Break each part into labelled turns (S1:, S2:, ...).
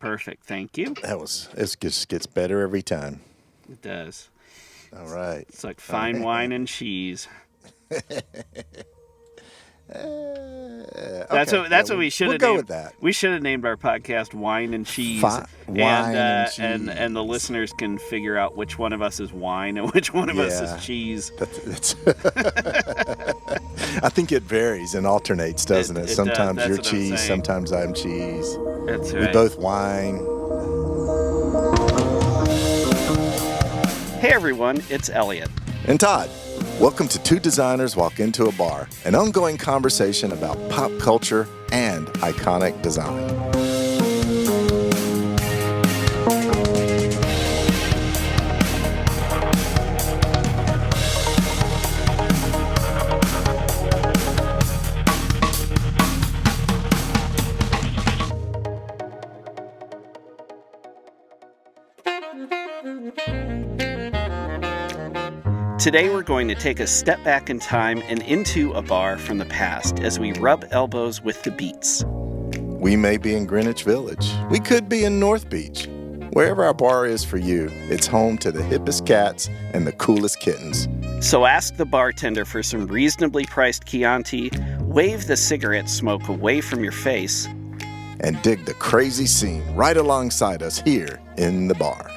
S1: perfect. Thank you.
S2: It just gets better every time.
S1: It does.
S2: All right.
S1: It's like fine wine and cheese. That's what we should have
S2: We'll go
S1: named.
S2: with that.
S1: We should have named our podcast "Wine and Cheese,"
S2: Wine and cheese.
S1: and the listeners can figure out which one of us is wine and which one of us is cheese.
S2: That's I think it varies and alternates, doesn't it? Sometimes you're cheese, sometimes I'm cheese.
S1: That's right.
S2: We both wine.
S1: Hey everyone, it's Elliot.
S2: And Todd. Welcome to Two Designers Walk Into a Bar, an ongoing conversation about pop culture and iconic design.
S1: Today we're going to take a step back in time and into a bar from the past as we rub elbows with the beats.
S2: We may be in Greenwich Village. We could be in North Beach. Wherever our bar is for you, it's home to the hippest cats and the coolest kittens.
S1: So ask the bartender for some reasonably priced Chianti, wave the cigarette smoke away from your face,
S2: and dig the crazy scene right alongside us here in the bar.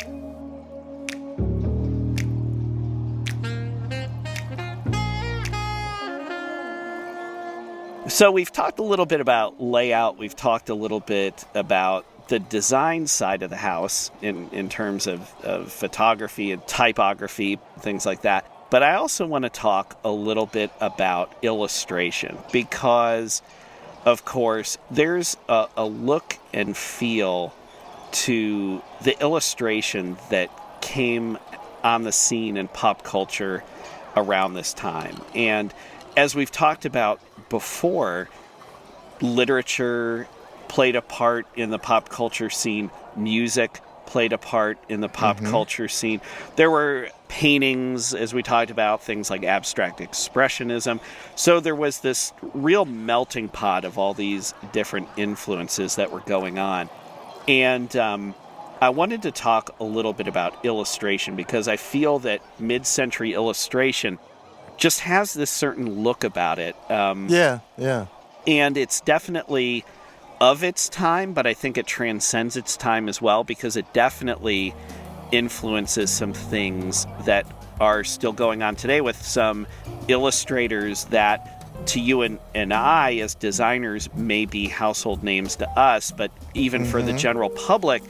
S1: So we've talked a little bit about layout. We've talked a little bit about the design side of the house in terms of photography and typography, things like that. But I also want to talk a little bit about illustration because, of course, there's a look and feel to the illustration that came on the scene in pop culture around this time. And as we've talked about before, literature played a part in the pop culture scene. Music played a part in the pop culture scene. There were paintings, as we talked about, things like abstract expressionism. So there was this real melting pot of all these different influences that were going on. And I wanted to talk a little bit about illustration because I feel that mid-century illustration just has this certain look about it.
S2: Yeah.
S1: And it's definitely of its time, but I think it transcends its time as well because it definitely influences some things that are still going on today with some illustrators that to you and I as designers may be household names to us, but even for the general public,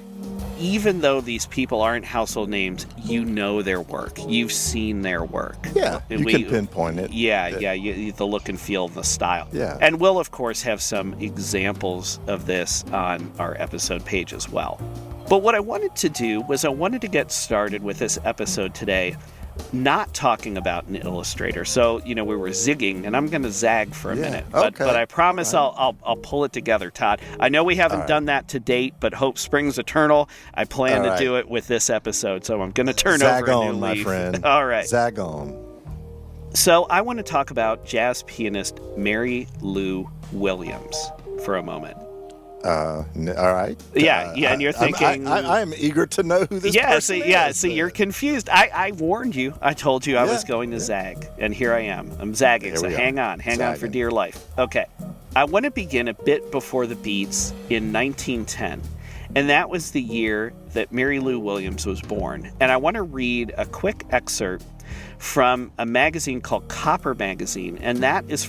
S1: even though these people aren't household names, you know their work. You've seen their work.
S2: Yeah, you can pinpoint it.
S1: Yeah, the look and feel and the style.
S2: Yeah.
S1: And we'll, of course, have some examples of this on our episode page as well. But what I wanted to do was I wanted to get started with this episode today not talking about an illustrator. So, we were zigging, and I'm going to zag for a minute. But I promise I'll pull it together, Todd. I know we haven't done that to date, but hope springs eternal. I plan to do it with this episode, so I'm going to turn
S2: zag
S1: over a new
S2: on, my
S1: leaf.
S2: friend.
S1: All right.
S2: Zag on.
S1: So I want to talk about jazz pianist Mary Lou Williams for a moment.
S2: All right.
S1: Yeah, and you're thinking...
S2: I'm eager to know who this person is.
S1: So you're confused. I warned you. I told you I was going to zag, and here I am. I'm zagging, so hang on for dear life. Okay. I want to begin a bit before the beats in 1910, and that was the year that Mary Lou Williams was born. And I want to read a quick excerpt from a magazine called Copper Magazine, and that is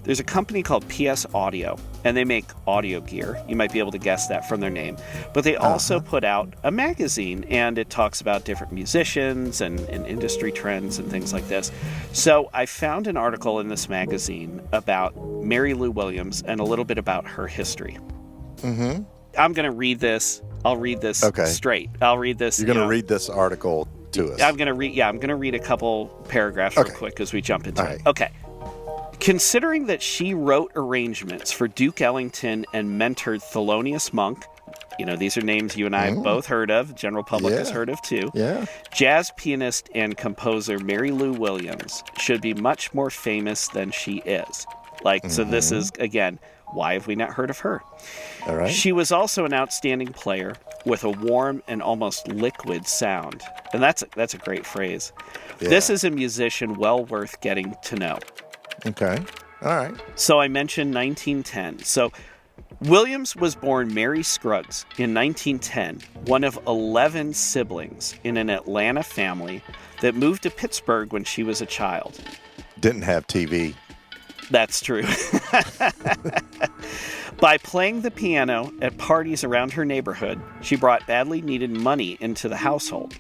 S1: there's a company called PS Audio, and they make audio gear. You might be able to guess that from their name. But they also put out a magazine, and it talks about different musicians and industry trends and things like this. So I found an article in this magazine about Mary Lou Williams and a little bit about her history. Mm-hmm. I'm going to read this. I'll read this straight. I'll read this.
S2: You're going to read this article to us.
S1: I'm going to read a couple paragraphs real quick as we jump into it. Okay. Considering that she wrote arrangements for Duke Ellington and mentored Thelonious Monk, these are names you and I have both heard of, general public has heard of too.
S2: Yeah.
S1: Jazz pianist and composer Mary Lou Williams should be much more famous than she is. So this is, again, why have we not heard of her?
S2: All right.
S1: She was also an outstanding player with a warm and almost liquid sound. And that's a great phrase.
S2: Yeah.
S1: This is a musician well worth getting to know.
S2: Okay. All right.
S1: So I mentioned 1910. So Williams was born Mary Scruggs in 1910, one of 11 siblings in an Atlanta family that moved to Pittsburgh when she was a child.
S2: Didn't have TV.
S1: That's true. By playing the piano at parties around her neighborhood, she brought badly needed money into the household.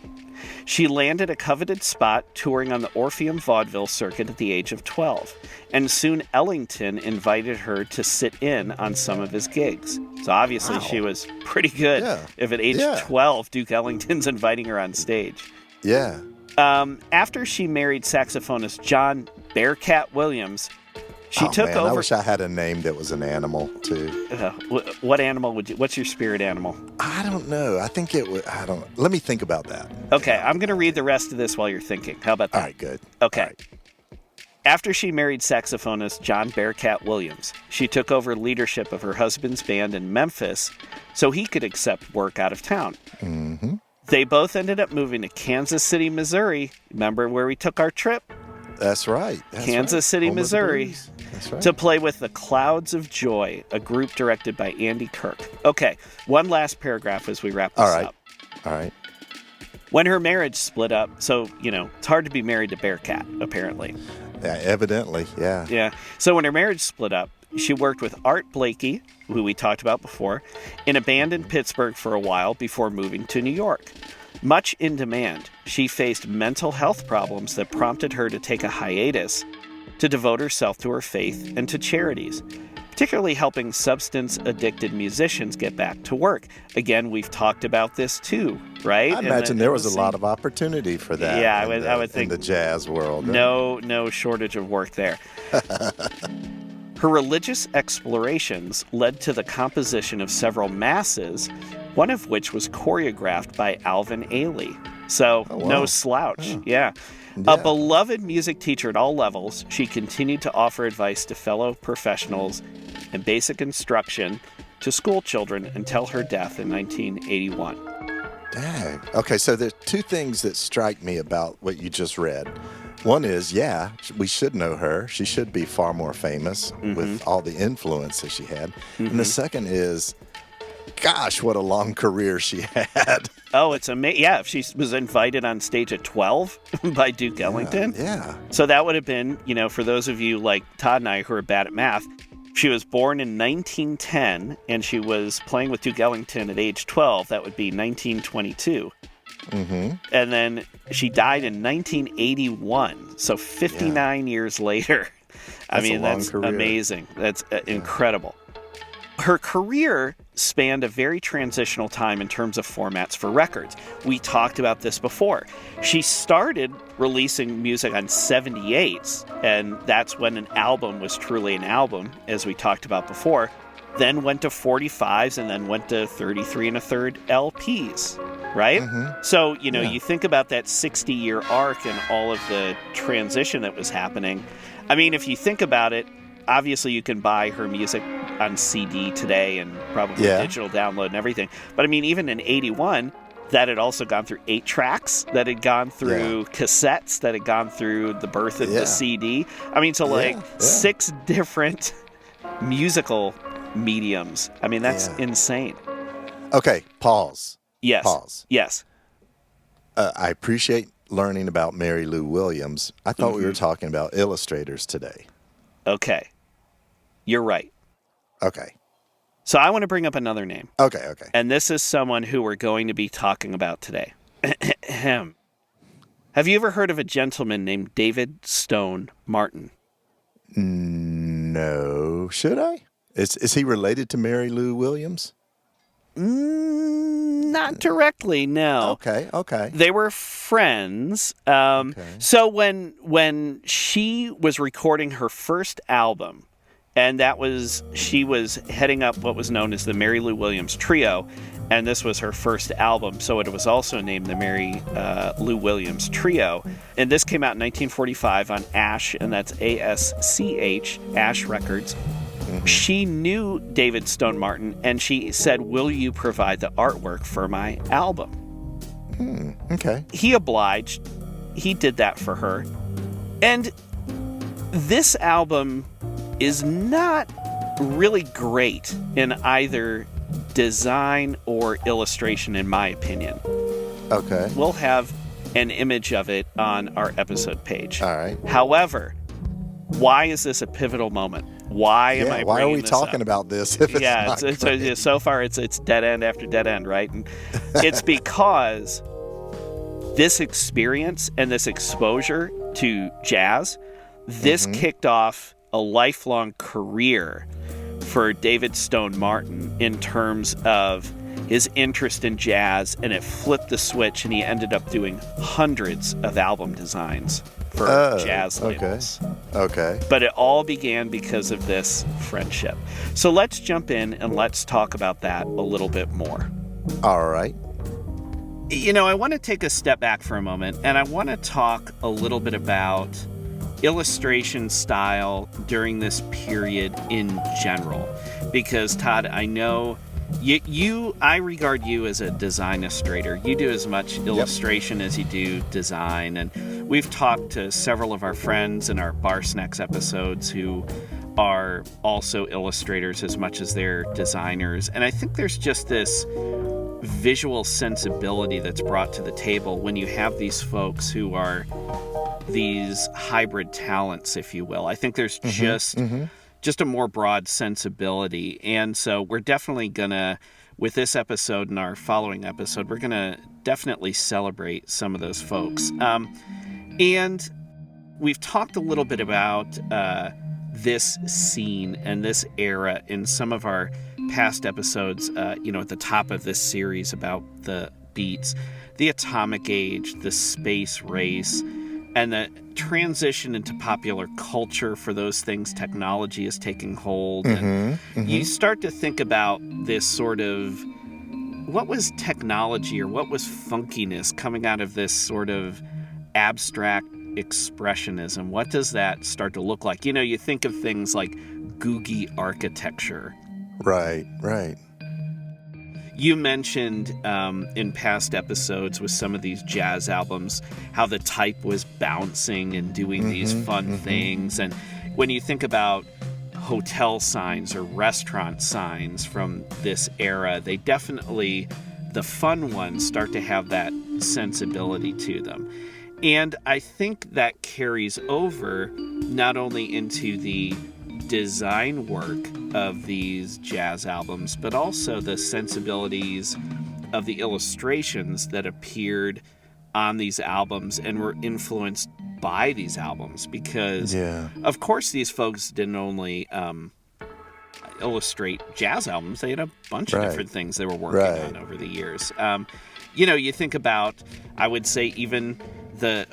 S1: She landed a coveted spot touring on the Orpheum vaudeville circuit at the age of 12, and soon Ellington invited her to sit in on some of his gigs. So obviously she was pretty good.
S2: Yeah.
S1: If at age 12, Duke Ellington's inviting her on stage.
S2: Yeah.
S1: After she married saxophonist John Bearcat Williams, she took over.
S2: I wish I had a name that was an animal too.
S1: What animal would you? What's your spirit animal?
S2: I don't know. I think it would. I don't. Let me think about that.
S1: Okay, I'm going to read the rest of this while you're thinking. How about that?
S2: All right, good.
S1: Okay.
S2: All right.
S1: After she married saxophonist John Bearcat Williams, she took over leadership of her husband's band in Memphis so he could accept work out of town.
S2: Mm-hmm.
S1: They both ended up moving to Kansas City, Missouri. Remember where we took our trip?
S2: That's right.
S1: Kansas City,
S2: Home of the
S1: Missouri.
S2: Blues. That's right.
S1: To play with the Clouds of Joy, a group directed by Andy Kirk. Okay, one last paragraph as we wrap this up.
S2: All right.
S1: When her marriage split up, so, it's hard to be married to Bearcat, apparently.
S2: Yeah, evidently, yeah.
S1: Yeah. So when her marriage split up, she worked with Art Blakey, who we talked about before, in a band in Pittsburgh for a while before moving to New York. Much in demand, she faced mental health problems that prompted her to take a hiatus to devote herself to her faith and to charities, particularly helping substance-addicted musicians get back to work. Again, we've talked about this too, right?
S2: I imagine there was a lot of opportunity for that.
S1: Yeah, I would think
S2: in the jazz world.
S1: No shortage of work there. Her religious explorations led to the composition of several masses, one of which was choreographed by Alvin Ailey. So, no slouch. Yeah. A beloved music teacher at all levels, she continued to offer advice to fellow professionals and basic instruction to school children until her death in 1981.
S2: Dang. Okay, so there's two things that strike me about what you just read. One is, we should know her. She should be far more famous with all the influence that she had. And the second is, gosh, what a long career she had.
S1: Oh, it's amazing. Yeah, she was invited on stage at 12 by Duke Ellington.
S2: Yeah.
S1: So that would have been, for those of you like Todd and I who are bad at math, she was born in 1910 and she was playing with Duke Ellington at age 12. That would be 1922. Mm-hmm. And then she died in 1981. So 59 years later. That's
S2: career.
S1: Amazing. That's incredible. Her career spanned a very transitional time in terms of formats for records. We talked about this before. She started releasing music on 78s, and that's when an album was truly an album, as we talked about before. Then went to 45s, and then went to 33 1/3 LPs, right? Mm-hmm. So, you think about that 60-year arc and all of the transition that was happening. I mean, if you think about it, obviously you can buy her music on CD today and probably digital download and everything. But I mean, even in 81, that had also gone through 8 tracks, that had gone through cassettes, that had gone through the birth of the CD. I mean, so 6 different musical mediums. I mean, that's insane.
S2: Okay, pause.
S1: Yes.
S2: Pause.
S1: Yes.
S2: I appreciate learning about Mary Lou Williams. I thought we were talking about illustrators today.
S1: Okay. You're right.
S2: Okay.
S1: So I want to bring up another name.
S2: Okay.
S1: And this is someone who we're going to be talking about today. Have you ever heard of a gentleman named David Stone Martin?
S2: No. Should I? Is he related to Mary Lou Williams?
S1: Not directly, no.
S2: Okay.
S1: They were friends. So when she was recording her first album, And she was heading up what was known as the Mary Lou Williams Trio, and this was her first album, so it was also named the Mary Lou Williams Trio. And this came out in 1945 on Ash, and that's ASCH, Ash Records. Mm-hmm. She knew David Stone Martin, and she said, "Will you provide the artwork for my album?"
S2: Okay.
S1: He obliged. He did that for her. And this album is not really great in either design or illustration, in my opinion.
S2: Okay.
S1: We'll have an image of it on our episode page.
S2: All right.
S1: However, why is this a pivotal moment? Why am I?
S2: Why are we
S1: this
S2: talking
S1: up?
S2: about this? If it's
S1: So far it's dead end after dead end, right? And it's because this experience and this exposure to jazz, this kicked off a lifelong career for David Stone Martin in terms of his interest in jazz, and it flipped the switch, and he ended up doing hundreds of album designs for jazz labels.
S2: Okay.
S1: But it all began because of this friendship. So let's jump in and let's talk about that a little bit more.
S2: All right.
S1: You know, I want to take a step back for a moment, and I want to talk a little bit about illustration style during this period in general. Because, Todd, I know I regard you as a design illustrator. You do as much illustration as you do design. And we've talked to several of our friends in our Bar Snacks episodes who are also illustrators as much as they're designers. And I think there's just this visual sensibility that's brought to the table when you have these folks who are these hybrid talents, if you will. I think there's just a more broad sensibility. And so we're definitely gonna, with this episode and our following episode, we're gonna definitely celebrate some of those folks. And we've talked a little bit about this scene and this era in some of our past episodes, at the top of this series about the Beats, the atomic age, the space race, and the transition into popular culture for those things. Technology is taking hold. And you start to think about this sort of, what was technology or what was funkiness coming out of this sort of abstract expressionism? What does that start to look like? You know, you think of things like Googie architecture.
S2: Right.
S1: You mentioned in past episodes with some of these jazz albums how the type was bouncing and doing these fun things. And when you think about hotel signs or restaurant signs from this era, they definitely, the fun ones, start to have that sensibility to them. And I think that carries over not only into the design work of these jazz albums, but also the sensibilities of the illustrations that appeared on these albums and were influenced by these albums. Because, of course, these folks didn't only illustrate jazz albums, they had a bunch of different things they were working on over the years. You think about, I would say, even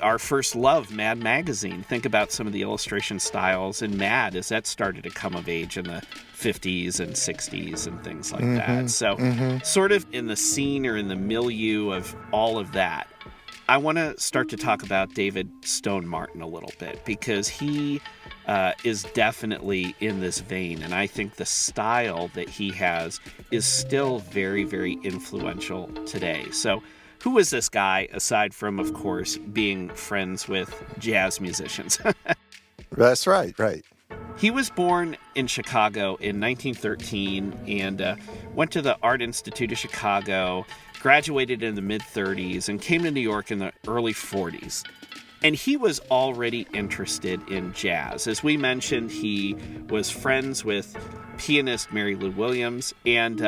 S1: our first love, Mad Magazine. Think about some of the illustration styles in Mad as that started to come of age in the 50s and 60s and things like that. So sort of in the scene or in the milieu of all of that, I want to start to talk about David Stone Martin a little bit, because he is definitely in this vein. And I think the style that he has is still very, very influential today. So who is this guy, aside from, of course, being friends with jazz musicians?
S2: That's right.
S1: He was born in Chicago in 1913 and went to the Art Institute of Chicago, graduated in the mid-30s, and came to New York in the early 40s. And he was already interested in jazz. As we mentioned, he was friends with pianist Mary Lou Williams, and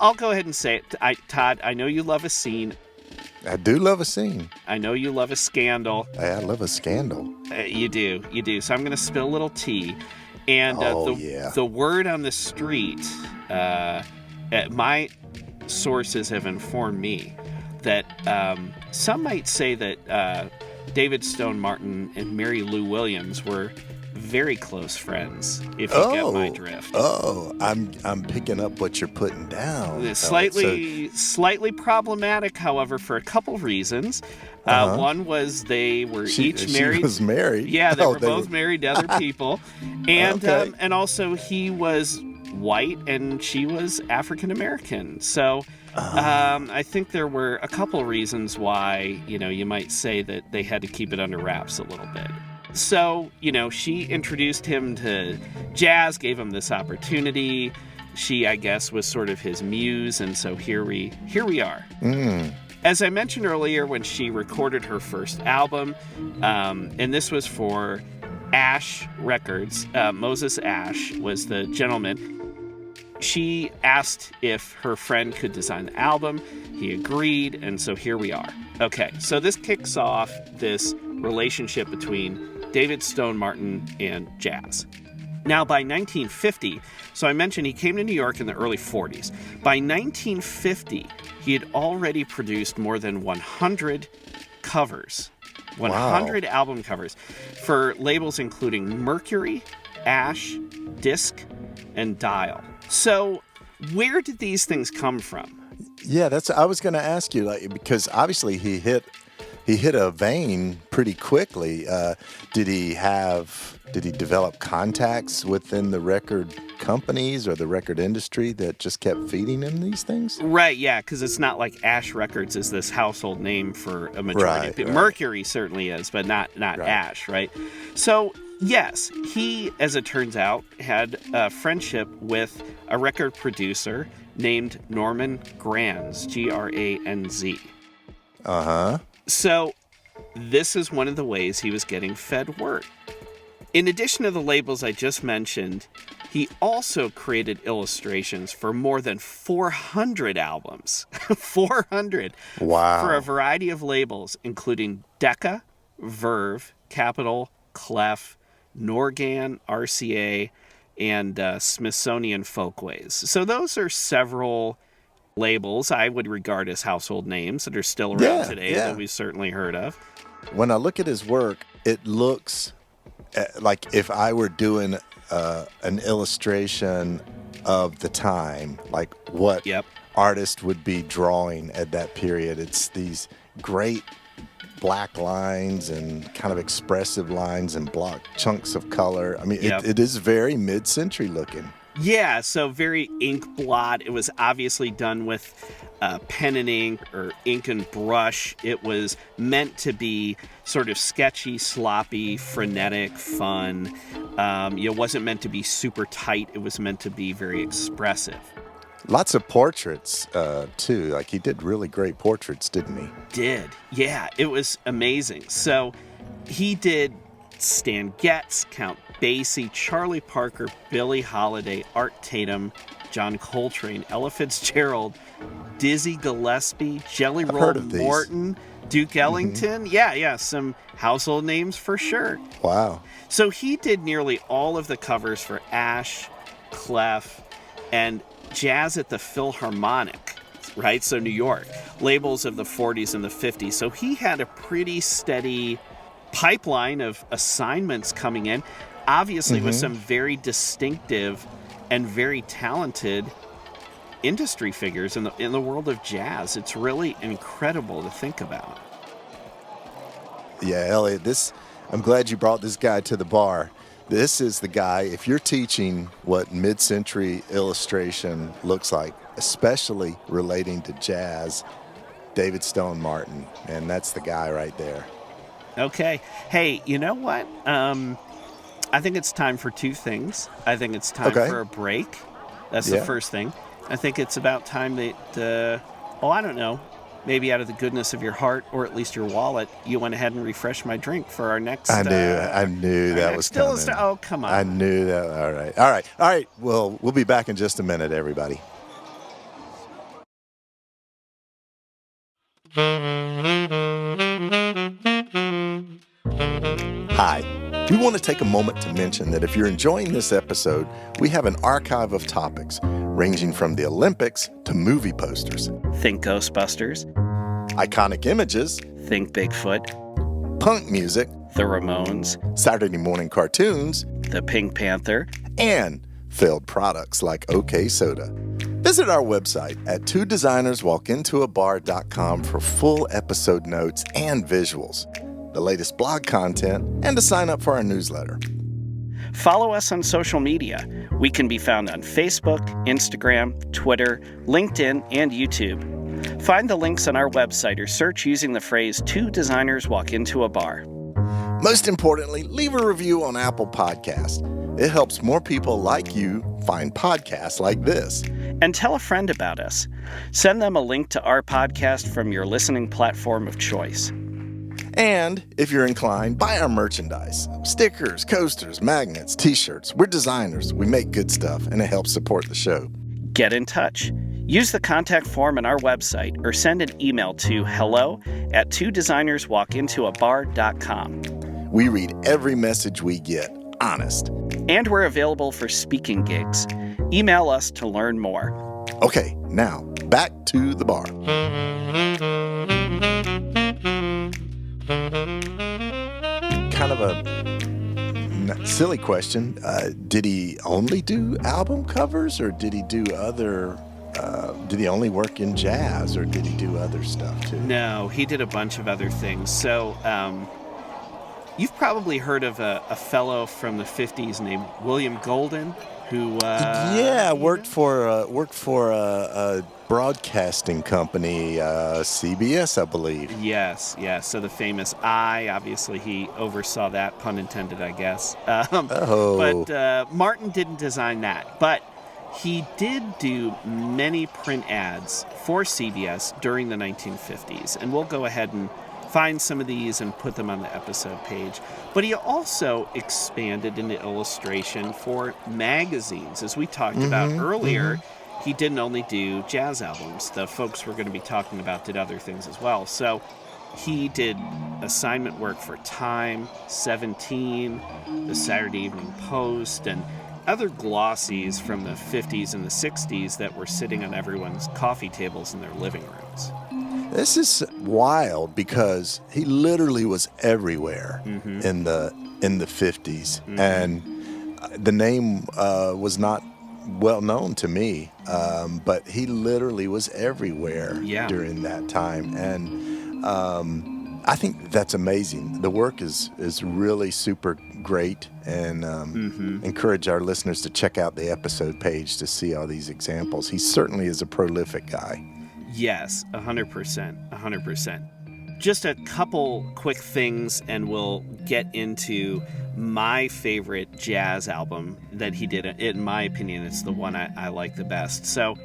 S1: I'll go ahead and say it. Todd, I know you love a scene.
S2: I do love a scene.
S1: I know you love a scandal.
S2: I love a scandal.
S1: You do. So I'm going to spill a little tea. And the word on the street, my sources have informed me that some might say that David Stone Martin and Mary Lou Williams were very close friends, if you get my drift.
S2: Oh, I'm picking up what you're putting down.
S1: Slightly problematic, however, for a couple reasons. One was they were each married.
S2: She was married.
S1: Yeah, they were both married to other people, and
S2: Okay.
S1: and also he was white and she was African American. So I think there were a couple reasons why you might say that they had to keep it under wraps a little bit. So, she introduced him to jazz, gave him this opportunity. She, I guess, was sort of his muse, and so here we are. As I mentioned earlier, when she recorded her first album, and this was for Ash Records, Moses Ash was the gentleman. She asked if her friend could design the album. He agreed, and so here we are. Okay, so this kicks off this relationship between David Stone Martin and jazz. Now, by 1950, so I mentioned he came to New York in the early 40s. By 1950, he had already produced more than 100 covers, 100 album covers, for labels including Mercury, Ash, Disc, and Dial. So, where did these things come from?
S2: Yeah, I was going to ask you, because obviously he hit a vein pretty quickly. Did he develop contacts within the record companies or the record industry that just kept feeding him these things?
S1: Right, yeah, because it's not like Ash Records is this household name for a majority of people.
S2: Right.
S1: Mercury certainly is, but not Ash, right? So, yes, he, as it turns out, had a friendship with a record producer named Norman Granz, Granz.
S2: Uh-huh.
S1: So, this is one of the ways he was getting fed word. In addition to the labels I just mentioned, he also created illustrations for more than 400 albums. 400!
S2: Wow.
S1: For a variety of labels, including Decca, Verve, Capitol, Clef, Norgan, RCA, and Smithsonian Folkways. So those are several labels I would regard as household names that are still around today that we've certainly heard of.
S2: When I look at his work, it looks like if I were doing an illustration of the time, like what artist would be drawing at that period. It's these great black lines and kind of expressive lines and block chunks of color. I mean, it is very mid-century looking.
S1: Yeah, so very ink blot. It was obviously done with pen and ink or ink and brush. It was meant to be sort of sketchy, sloppy, frenetic, fun. It wasn't meant to be super tight. It was meant to be very expressive.
S2: Lots of portraits, too. Like, he did really great portraits, didn't he?
S1: Did. Yeah, it was amazing. So he did Stan Getz, Count Basie, Charlie Parker, Billie Holiday, Art Tatum, John Coltrane, Ella Fitzgerald, Dizzy Gillespie, Jelly Roll Morton, Duke Ellington. Mm-hmm. Yeah, some household names for sure.
S2: Wow.
S1: So he did nearly all of the covers for Ash, Clef, and Jazz at the Philharmonic, right? So New York, labels of the 40s and the 50s. So he had a pretty steady pipeline of assignments coming in, obviously with some very distinctive and very talented industry figures in the world of jazz. It's really incredible to think about.
S2: Yeah, Elliot, I'm glad you brought this guy to the bar. This is the guy, if you're teaching what mid-century illustration looks like, especially relating to jazz, David Stone Martin, and that's the guy right there.
S1: Okay. Hey, you know what? I think it's time for two things. I think it's time for a break. That's the first thing. I think it's about time that, I don't know, maybe out of the goodness of your heart, or at least your wallet, you went ahead and refreshed my drink for our next...
S2: I knew that was coming.
S1: Oh, come on.
S2: I knew that. All right. Well, we'll be back in just a minute, everybody. Hi. We want to take a moment to mention that if you're enjoying this episode, we have an archive of topics ranging from the Olympics to movie posters.
S1: Think Ghostbusters.
S2: Iconic images.
S1: Think Bigfoot.
S2: punk music,
S1: The Ramones,
S2: Saturday morning cartoons,
S1: The Pink Panther,
S2: and failed products like OK Soda. Visit our website at twodesignerswalkintoabar.com for full episode notes and visuals, the latest blog content, and to sign up for our newsletter.
S1: Follow us on social media. We can be found on Facebook, Instagram, Twitter, LinkedIn, and YouTube. Find the links on our website or search using the phrase Two Designers Walk Into a Bar.
S2: Most importantly, leave a review on Apple Podcasts. It helps more people like you find podcasts like this.
S1: And tell a friend about us. Send them a link to our podcast from your listening platform of choice.
S2: And if you're inclined, buy our merchandise. Stickers, coasters, magnets, t-shirts. We're designers. We make good stuff, and it helps support the show.
S1: Get in touch. Use the contact form on our website or send an email to hello@twodesignerswalkintoabar.com.
S2: We read every message we get, honest.
S1: And we're available for speaking gigs. Email us to learn more.
S2: Okay, now back to the bar. Kind of a silly question. Did he only do album covers, or did he do other? Did he only work in jazz, or did he do other stuff too?
S1: No, he did a bunch of other things. So, you've probably heard of a fellow from the 50s named William Golden, who
S2: worked for a broadcasting company, CBS, I believe.
S1: Yes. So the famous I, obviously he oversaw that, pun intended, I guess. But Martin didn't design that. But he did do many print ads for CBS during the 1950s, and we'll go ahead and find some of these and put them on the episode page. But he also expanded into illustration for magazines. As we talked about earlier, he didn't only do jazz albums. The folks we're going to be talking about did other things as well. So he did assignment work for Time, 17, the Saturday Evening Post, and other glossies from the 50s and the 60s that were sitting on everyone's coffee tables in their living rooms.
S2: This is wild because he literally was everywhere in the 50s, and the name was not well known to me, but he literally was everywhere during that time, and I think that's amazing. The work is really super great, and encourage our listeners to check out the episode page to see all these examples. He certainly is a prolific guy.
S1: Yes, 100%. Just a couple quick things, and we'll get into my favorite jazz album that he did. In my opinion, it's the one I like the best. So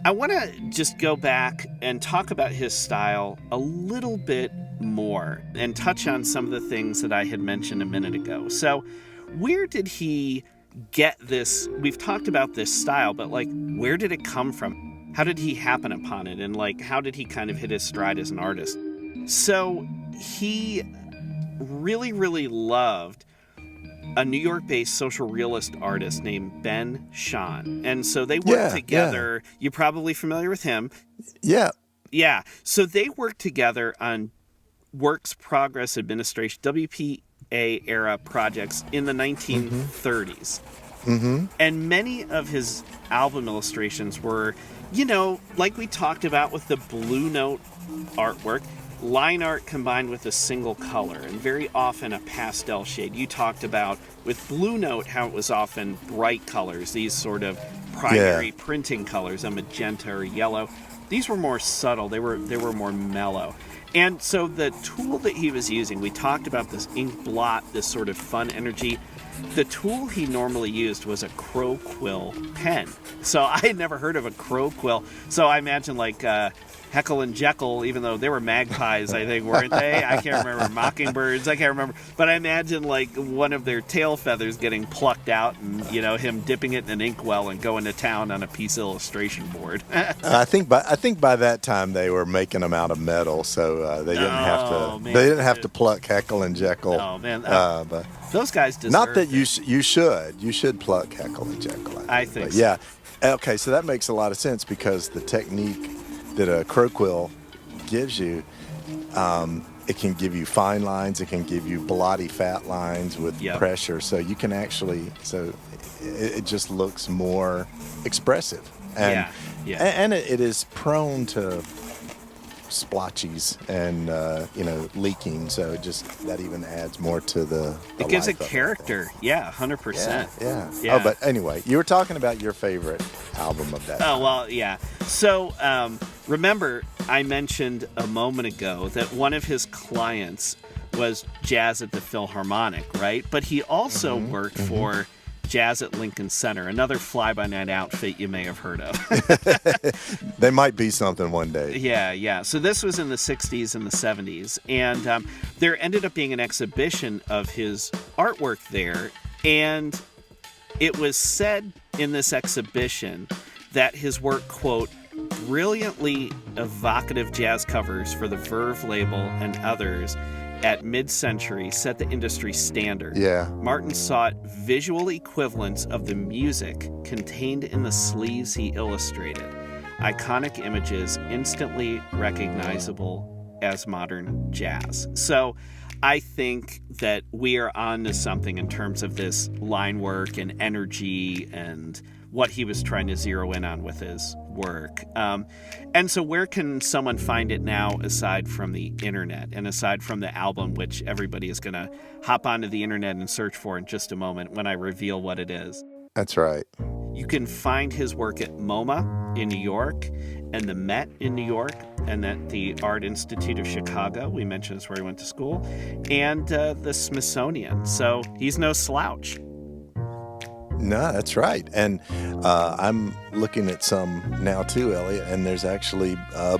S1: I want to just go back and talk about his style a little bit more and touch on some of the things that I had mentioned a minute ago. So where did he get this? We've talked about this style, but where did it come from? How did he happen upon it? And how did he kind of hit his stride as an artist? So he really, really loved a New York-based social realist artist named Ben Shahn. And so they worked together. You're probably familiar with him.
S2: Yeah.
S1: Yeah. So they worked together on Works Progress Administration, WPA era projects in the 1930s. And many of his album illustrations were, like we talked about with the Blue Note artwork, line art combined with a single color, and very often a pastel shade. You talked about with Blue Note how it was often bright colors, these sort of primary printing colors, a magenta or yellow. These were more subtle. They were more mellow. And so the tool that he was using, we talked about this ink blot, this sort of fun energy. The tool he normally used was a crow quill pen. So I had never heard of a crow quill. So I imagine Heckle and Jekyll, even though they were magpies, I think, weren't they? I can't remember. Mockingbirds, I can't remember. But I imagine one of their tail feathers getting plucked out and, him dipping it in an inkwell and going to town on a piece of illustration board.
S2: I think by that time they were making them out of metal, so they didn't have to pluck Heckle and Jekyll.
S1: Oh man,
S2: but
S1: those guys deserve.
S2: Not that you should pluck Heckle and Jekyll.
S1: I think.
S2: But, yeah. Okay, so that makes a lot of sense because the technique that a crow quill gives you, it can give you fine lines. It can give you bloody fat lines with pressure. So you can actually, it just looks more expressive. And, and it is prone to splotches and leaking, so that even adds more to the
S1: it gives
S2: life
S1: a character. 100%.
S2: Yeah. Oh, but anyway, you were talking about your favorite album of that time.
S1: Well, yeah. So remember I mentioned a moment ago that one of his clients was Jazz at the Philharmonic, right? But he also worked for Jazz at Lincoln Center, another fly-by-night outfit you may have heard of.
S2: They might be something one day.
S1: Yeah. So this was in the 60s and the 70s, and there ended up being an exhibition of his artwork there, and it was said in this exhibition that his work, quote, brilliantly evocative jazz covers for the Verve label and others at mid-century set the industry standard.
S2: Yeah.
S1: Martin sought visual equivalents of the music contained in the sleeves he illustrated. Iconic images instantly recognizable as modern jazz. So I think that we are on to something in terms of this line work and energy and what he was trying to zero in on with his work. And so where can someone find it now aside from the internet and aside from the album, which everybody is going to hop onto the internet and search for in just a moment when I reveal what it is?
S2: That's right.
S1: You can find his work at MoMA in New York and the Met in New York and at the Art Institute of Chicago. We mentioned this where he went to school. And the Smithsonian. So he's no slouch.
S2: No, that's right. And I'm looking at some now too, Elliot, and there's actually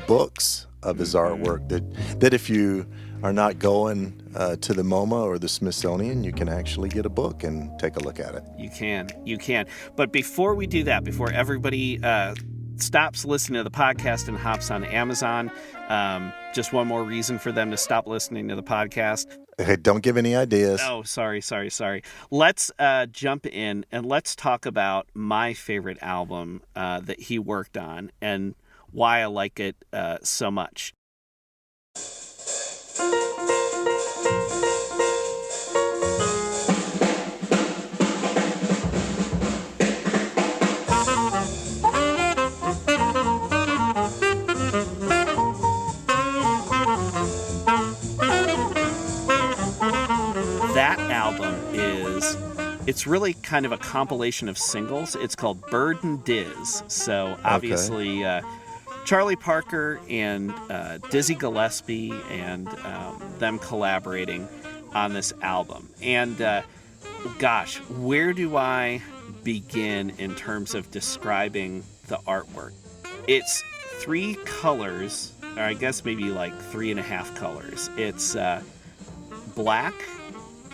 S2: books of his artwork that if you are not going to the MoMA or the Smithsonian, you can actually get a book and take a look at it.
S1: You can. But before we do that, before everybody stops listening to the podcast and hops on Amazon, just one more reason for them to stop listening to the podcast.
S2: Hey, don't give any ideas.
S1: Oh, sorry. Let's jump in and let's talk about my favorite album that he worked on and why I like it so much. That album it's really kind of a compilation of singles. It's called Bird and Diz. So obviously Charlie Parker and Dizzy Gillespie and them collaborating on this album. And gosh, where do I begin in terms of describing the artwork? It's 3 colors, or I guess maybe like 3.5 colors. It's black,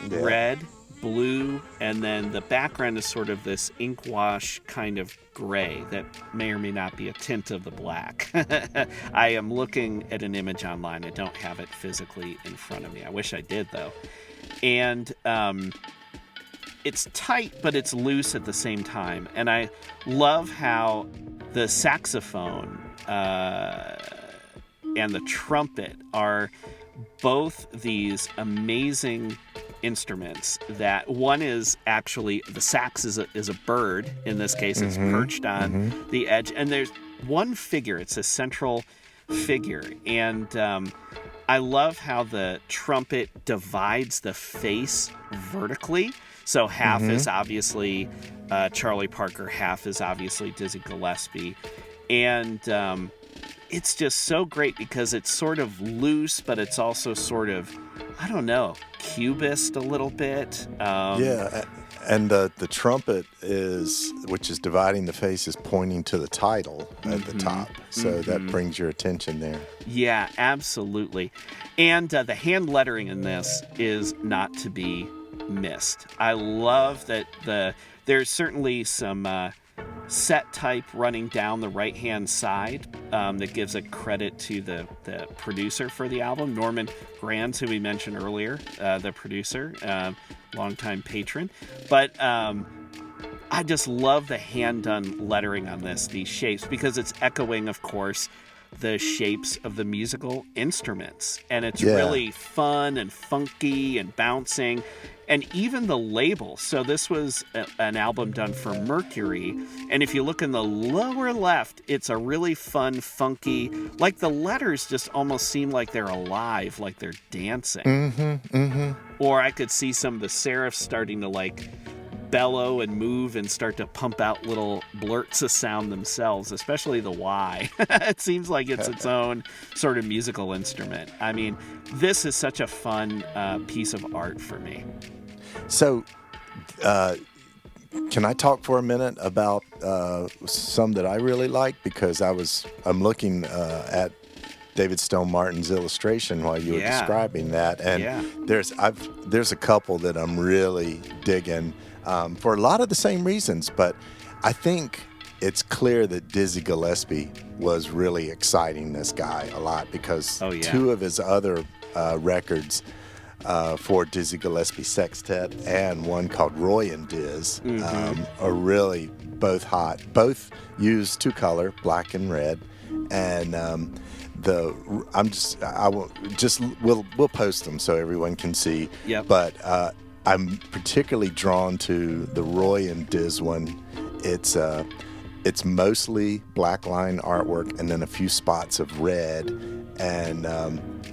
S1: red, blue, and then the background is sort of this ink wash kind of gray that may or may not be a tint of the black. I am looking at an image online. I don't have it physically in front of me. I wish I did, though. And it's tight, but it's loose at the same time. And I love how the saxophone and the trumpet are both these amazing instruments. That one is actually, the sax is a bird. In this case, it's perched on the edge. And there's one figure. It's a central figure. And I love how the trumpet divides the face vertically. So half is obviously Charlie Parker, half is obviously Dizzy Gillespie. And it's just so great because it's sort of loose, but it's also sort of, I don't know, cubist a little bit.
S2: Yeah, and the trumpet which is dividing the face, is pointing to the title at the top. So that brings your attention there.
S1: Yeah, absolutely. And the hand lettering in this is not to be missed. I love that there's certainly some set type running down the right-hand side that gives a credit to the producer for the album, Norman Granz, who we mentioned earlier, the producer, longtime patron. But I just love the hand-done lettering on this, these shapes, because it's echoing, of course, the shapes of the musical instruments. And it's
S2: Yeah.
S1: really fun and funky and bouncing. And even the label. So this was an album done for Mercury. And if you look in the lower left, it's a really fun, funky, like the letters just almost seem like they're alive, like they're dancing.
S2: Mm-hmm, mm-hmm.
S1: Or I could see some of the serifs starting to like bellow and move and start to pump out little blurts of sound themselves, especially the Y. It seems like it's its own sort of musical instrument. I mean, this is such a fun piece of art for me.
S2: So, can I talk for a minute about some that I really like? Because I'm looking at David Stone Martin's illustration while you were describing that, and there's a couple that I'm really digging for a lot of the same reasons. But I think it's clear that Dizzy Gillespie was really exciting this guy a lot because two of his other records. For Dizzy Gillespie Sextet and one called Roy and Diz are really both hot. Both use two color, black and red, and we'll post them so everyone can see.
S1: Yep.
S2: But I'm particularly drawn to the Roy and Diz one. It's mostly black line artwork and then a few spots of red, and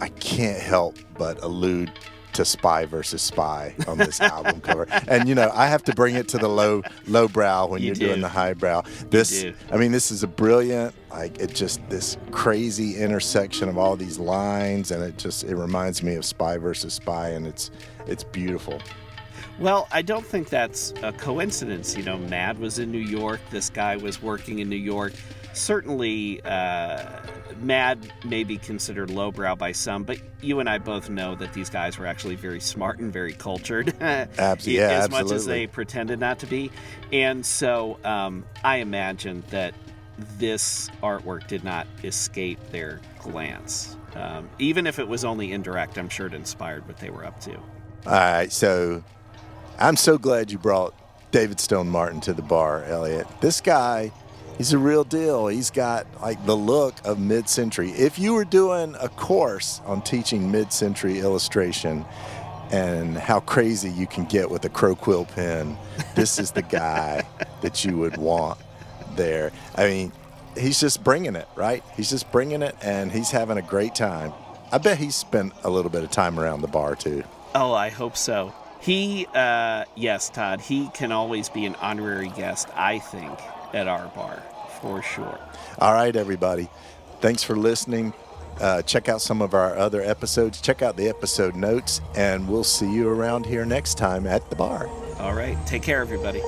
S2: I can't help but allude to Spy versus Spy on this album cover. And I have to bring it to the low brow when you're doing the high brow. This is a brilliant, this crazy intersection of all these lines, and it reminds me of Spy versus Spy, and it's beautiful.
S1: Well, I don't think that's a coincidence. Mad was in New York. This guy was working in New York. Certainly, Mad may be considered lowbrow by some, but you and I both know that these guys were actually very smart and very cultured.
S2: Absolutely.
S1: As much as they pretended not to be. And so I imagine that this artwork did not escape their glance. Even if it was only indirect, I'm sure it inspired what they were up to.
S2: All right, so I'm so glad you brought David Stone Martin to the bar, Elliot. This guy, he's a real deal. He's got the look of mid-century. If you were doing a course on teaching mid-century illustration and how crazy you can get with a crow quill pen, this is the guy that you would want there. I mean, he's just bringing it, right? He's just bringing it, and he's having a great time. I bet he's spent a little bit of time around the bar, too.
S1: Oh, I hope so. Yes, Todd, he can always be an honorary guest, I think, at our bar, for sure.
S2: All right, everybody. Thanks for listening. Check out some of our other episodes. Check out the episode notes, and we'll see you around here next time at the bar.
S1: All right. Take care, everybody.